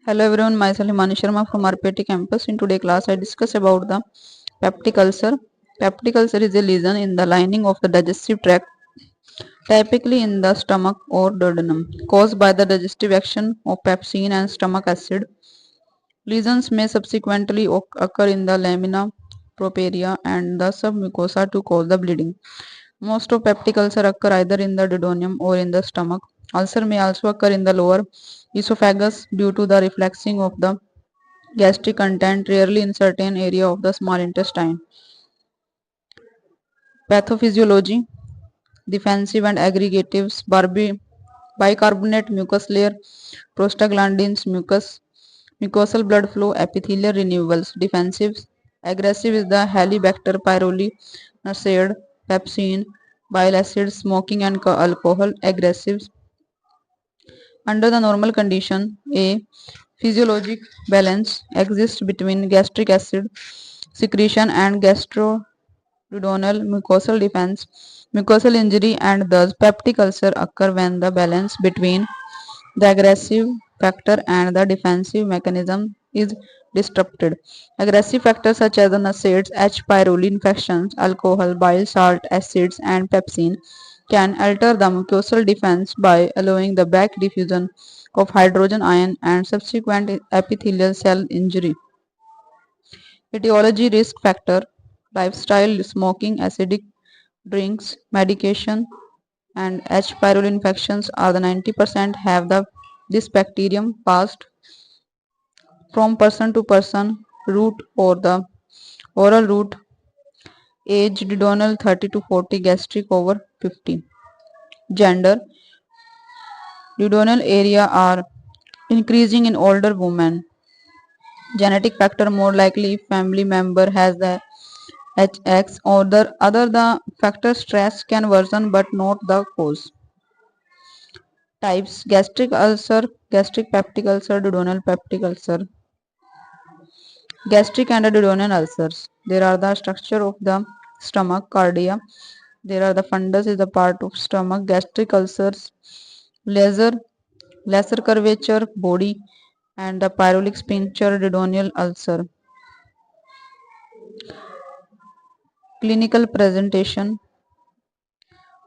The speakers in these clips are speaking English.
Hello everyone, myself Himani Sharma from RPT campus. In today's class, I discuss about the peptic ulcer. Peptic ulcer is a lesion in the lining of the digestive tract, typically in the stomach or duodenum, caused by the digestive action of pepsin and stomach acid. Lesions may subsequently occur in the lamina propria and the submucosa to cause the bleeding. Most of peptic ulcer occur either in the duodenum or in the stomach. Ulcer may also occur in the lower esophagus due to the refluxing of the gastric content, rarely in certain area of the small intestine. Pathophysiology, defensive and aggregatives, bicarbonate mucus layer, prostaglandins, mucosal blood flow, epithelial renewals. Defensives, aggressive is the Helicobacter pylori, NSAID, pepsin, bile acids, smoking and alcohol. Aggressives, under the normal condition, a physiologic balance exists between gastric acid secretion and gastroduodenal mucosal defense. Mucosal injury and thus peptic ulcer occur when the balance between the aggressive factor and the defensive mechanism is disrupted. Aggressive factors such as the NSAIDs, H. pylori infections, alcohol, bile salt, acids, and pepsin can alter the mucosal defense by allowing the back diffusion of hydrogen ion and subsequent epithelial cell injury. Etiology risk factor, lifestyle, smoking, acidic drinks, medication, and H. pylori infections are the 90% have this bacterium passed from person to person route or the oral route. Age duodenal 30 to 40, gastric over 50. Gender, duodenal area are increasing in older women. Genetic factor, more likely if family member has the HX or the other the factor stress can worsen but not the cause. Types, gastric ulcer, gastric peptic ulcer, duodenal peptic ulcer. Gastric and duodenal ulcers. There are the structure of the stomach, cardia. There are the fundus is the part of stomach. Gastric ulcers, lesser, lesser curvature, body, and the pyrolic sphincter, duodenal ulcer. Clinical presentation.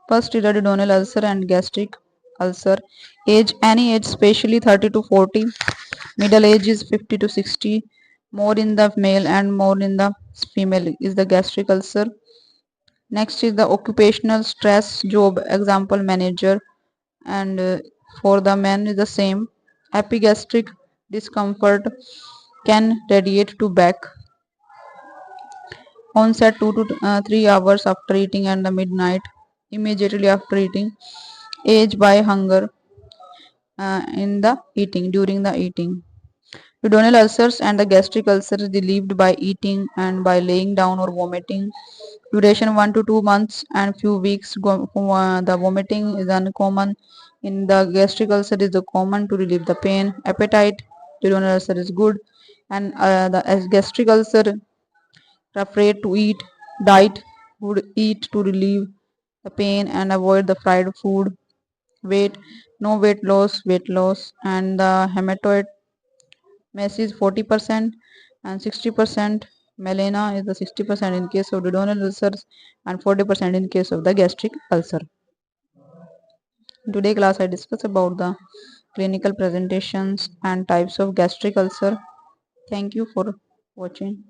First is the duodenal ulcer and gastric ulcer. Age, any age, especially 30 to 40. Middle age is 50 to 60. More in the male and more in the female is the gastric ulcer. Next is the occupational stress, job, example manager, and for the men is the same. Epigastric discomfort can radiate to back. Onset 2 to 3 hours after eating and the midnight, immediately after eating. Age by hunger in the eating, during the eating. Duodenal ulcers and the gastric ulcers is relieved by eating and by laying down or vomiting. Duration 1 to 2 months and few weeks. The vomiting is uncommon. In the gastric ulcer is the common to relieve the pain. Appetite, duodenal ulcer is good, and the gastric ulcer afraid to eat. Diet, would eat to relieve the pain and avoid the fried food. Weight, no weight loss, and the hematoid mass is 40% and 60%. Melena is the 60% in case of duodenal ulcers and 40% in case of the gastric ulcer. In today's class, I discuss about the clinical presentations and types of gastric ulcer. Thank you for watching.